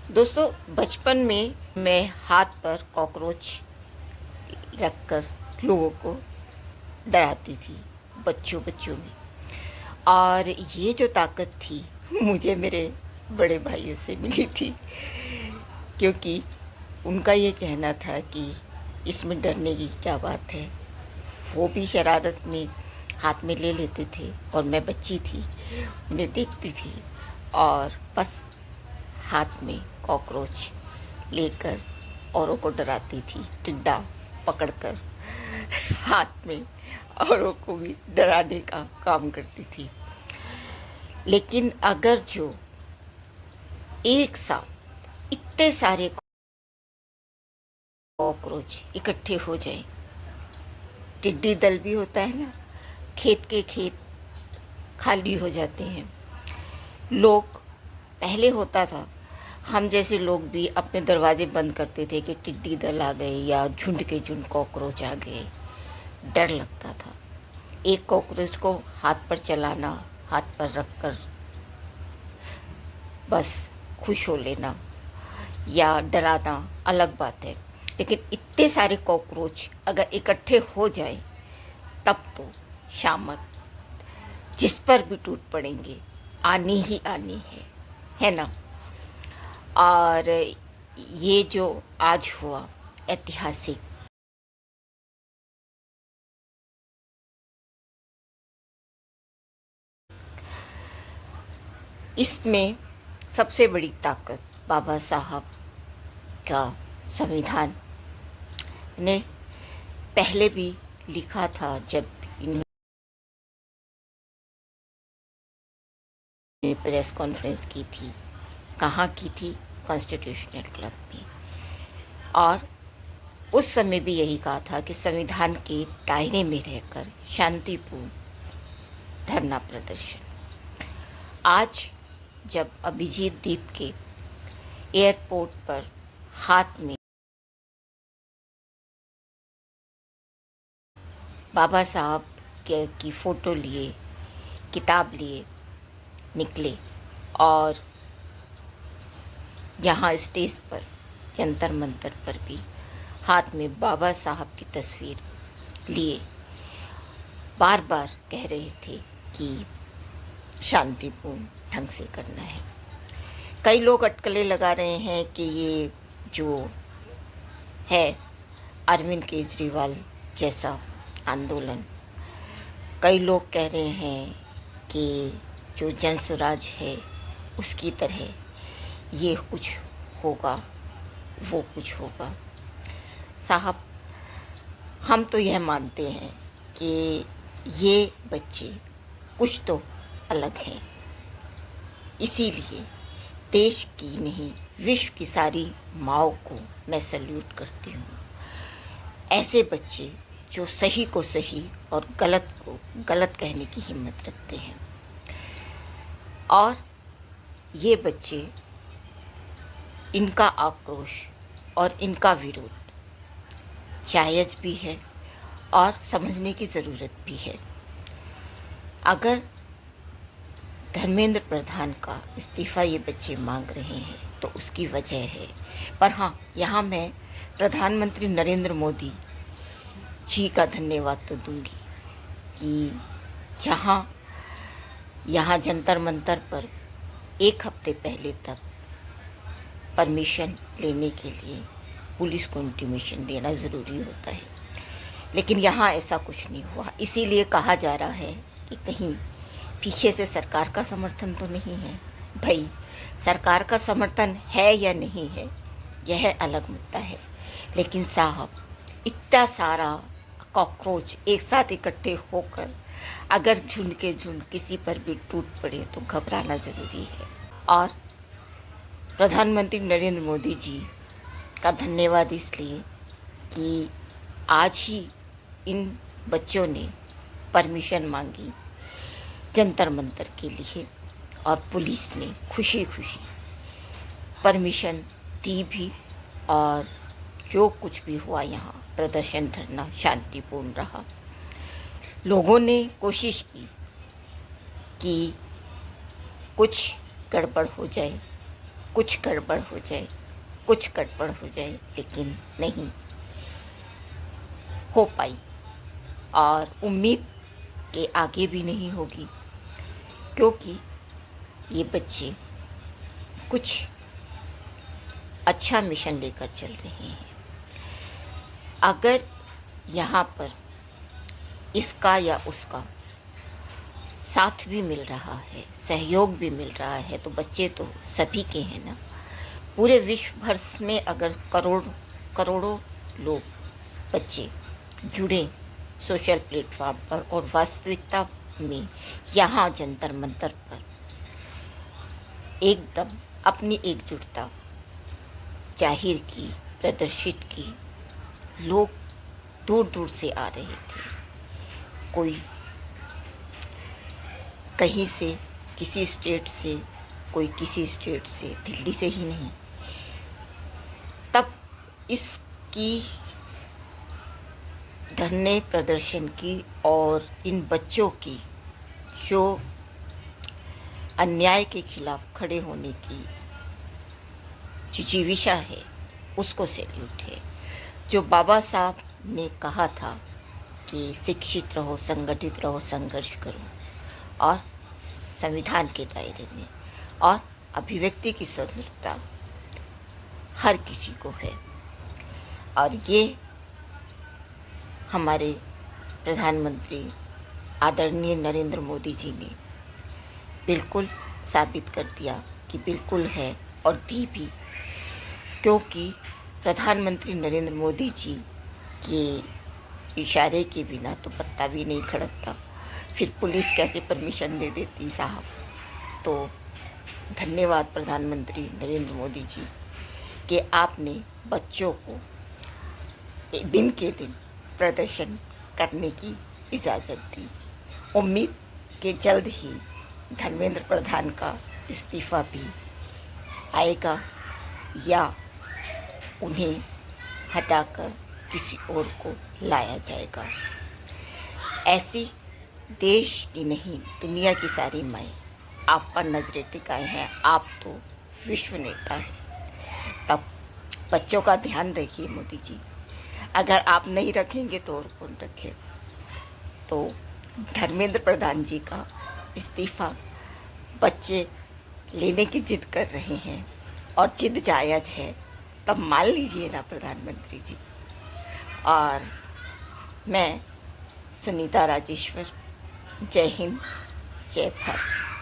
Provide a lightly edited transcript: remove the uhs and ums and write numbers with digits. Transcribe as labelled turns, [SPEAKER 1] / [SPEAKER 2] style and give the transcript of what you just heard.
[SPEAKER 1] दोस्तों, बचपन में मैं हाथ पर कॉकरोच रखकर लोगों को डराती थी, बच्चों बच्चों में। और ये जो ताकत थी मुझे मेरे बड़े भाइयों से मिली थी, क्योंकि उनका ये कहना था कि इसमें डरने की क्या बात है। वो भी शरारत में हाथ में ले लेते थे और मैं बच्ची थी, उन्हें देखती थी और बस हाथ में कॉकरोच लेकर औरों को डराती थी, टिड्डा पकड़कर हाथ में औरों को भी डराने का काम करती थी। लेकिन अगर जो एक साथ इतने सारे कॉकरोच इकट्ठे हो जाएं, टिड्डी दल भी होता है ना, खेत के खेत खाली हो जाते हैं। लोग पहले होता था, हम जैसे लोग भी अपने दरवाजे बंद करते थे कि टिड्डी दल आ गए या झुंड के झुंड कॉकरोच आ गए। डर लगता था। एक कॉकरोच को हाथ पर चलाना, हाथ पर रखकर बस खुश हो लेना या डराना अलग बात है, लेकिन इतने सारे कॉकरोच अगर इकट्ठे हो जाएं तब तो शामत जिस पर भी टूट पड़ेंगे, आनी ही आनी है ना। और ये जो आज हुआ ऐतिहासिक, इसमें सबसे बड़ी ताकत बाबा साहब का संविधान ने पहले भी लिखा था। जब इन्होंने प्रेस कॉन्फ्रेंस की थी, कहाँ की थी? कॉन्स्टिट्यूशनल क्लब में। और उस समय भी यही कहा था कि संविधान के दायरे में रहकर शांतिपूर्ण धरना प्रदर्शन। आज जब अभिजीत दीप के एयरपोर्ट पर हाथ में बाबा साहब की फ़ोटो लिए, किताब लिए निकले और यहाँ स्टेज पर जंतर मंतर पर भी हाथ में बाबा साहब की तस्वीर लिए बार बार कह रहे थे कि शांतिपूर्ण ढंग से करना है। कई लोग अटकलें लगा रहे हैं कि ये जो है अरविंद केजरीवाल जैसा आंदोलन। कई लोग कह रहे हैं कि जो जन स्वराज है उसकी तरह ये कुछ होगा, वो कुछ होगा। साहब, हम तो यह मानते हैं कि ये बच्चे कुछ तो अलग हैं। इसीलिए देश की नहीं, विश्व की सारी माँओं को मैं सल्यूट करती हूँ। ऐसे बच्चे जो सही को सही और गलत को गलत कहने की हिम्मत रखते हैं। और ये बच्चे, इनका आक्रोश और इनका विरोध जायज़ भी है और समझने की ज़रूरत भी है। अगर धर्मेंद्र प्रधान का इस्तीफ़ा ये बच्चे मांग रहे हैं तो उसकी वजह है। पर हाँ, यहाँ मैं प्रधानमंत्री नरेंद्र मोदी जी का धन्यवाद तो दूंगी कि जहाँ यहाँ जंतर मंतर पर एक हफ्ते पहले तक परमिशन लेने के लिए पुलिस को इंटीमेशन देना ज़रूरी होता है, लेकिन यहाँ ऐसा कुछ नहीं हुआ। इसीलिए कहा जा रहा है कि कहीं पीछे से सरकार का समर्थन तो नहीं है। भाई, सरकार का समर्थन है या नहीं है यह अलग मुद्दा है, लेकिन साहब, इतना सारा कॉकरोच एक साथ इकट्ठे होकर अगर झुंड के झुंड किसी पर भी टूट पड़े तो घबराना ज़रूरी है। और प्रधानमंत्री नरेंद्र मोदी जी का धन्यवाद इसलिए कि आज ही इन बच्चों ने परमिशन मांगी जंतर मंतर के लिए और पुलिस ने खुशी खुशी परमिशन दी भी। और जो कुछ भी हुआ यहाँ प्रदर्शन धरना शांतिपूर्ण रहा। लोगों ने कोशिश की कि कुछ गड़बड़ हो जाए कुछ गड़बड़ हो जाए, कुछ गड़बड़ हो जाए, लेकिन नहीं हो पाई और उम्मीद के आगे भी नहीं होगी, क्योंकि ये बच्चे कुछ अच्छा मिशन लेकर चल रहे हैं। अगर यहाँ पर इसका या उसका साथ भी मिल रहा है, सहयोग भी मिल रहा है, तो बच्चे तो सभी के हैं ना। पूरे विश्व भर में अगर करोड़ों लोग बच्चे जुड़े सोशल प्लेटफॉर्म पर और वास्तविकता में यहाँ जंतर मंतर पर एकदम अपनी एकजुटता जाहिर की, प्रदर्शित की, लोग दूर दूर से आ रहे थे। कोई कहीं से, किसी स्टेट से, कोई किसी स्टेट से, दिल्ली से ही नहीं। तब इसकी धरने प्रदर्शन की और इन बच्चों की जो अन्याय के खिलाफ खड़े होने की जिजीविषा है, उसको सैल्यूट है। जो बाबा साहब ने कहा था कि शिक्षित रहो, संगठित रहो, संघर्ष करो और संविधान के दायरे में, और अभिव्यक्ति की स्वतंत्रता हर किसी को है। और ये हमारे प्रधानमंत्री आदरणीय नरेंद्र मोदी जी ने बिल्कुल साबित कर दिया कि बिल्कुल है, और दी भी, क्योंकि प्रधानमंत्री नरेंद्र मोदी जी के इशारे के बिना तो पत्ता भी नहीं खड़कता, फिर पुलिस कैसे परमिशन दे देती साहब। तो धन्यवाद प्रधानमंत्री नरेंद्र मोदी जी कि आपने बच्चों को दिन के दिन प्रदर्शन करने की इजाज़त दी। उम्मीद कि जल्द ही धर्मेंद्र प्रधान का इस्तीफ़ा भी आएगा या उन्हें हटाकर किसी और को लाया जाएगा। ऐसी देश की नहीं, दुनिया की सारी माएँ आप पर नजरें टिकाए हैं। आप तो विश्व नेता हैं, तब बच्चों का ध्यान रखिए मोदी जी। अगर आप नहीं रखेंगे तो और कौन रखेगा। तो धर्मेंद्र प्रधान जी का इस्तीफ़ा बच्चे लेने की जिद कर रहे हैं, और जिद जायज़ है, तब मान लीजिए ना प्रधानमंत्री जी। और मैं सुनीता राजेश्वर, जय हिंद, जय भारत।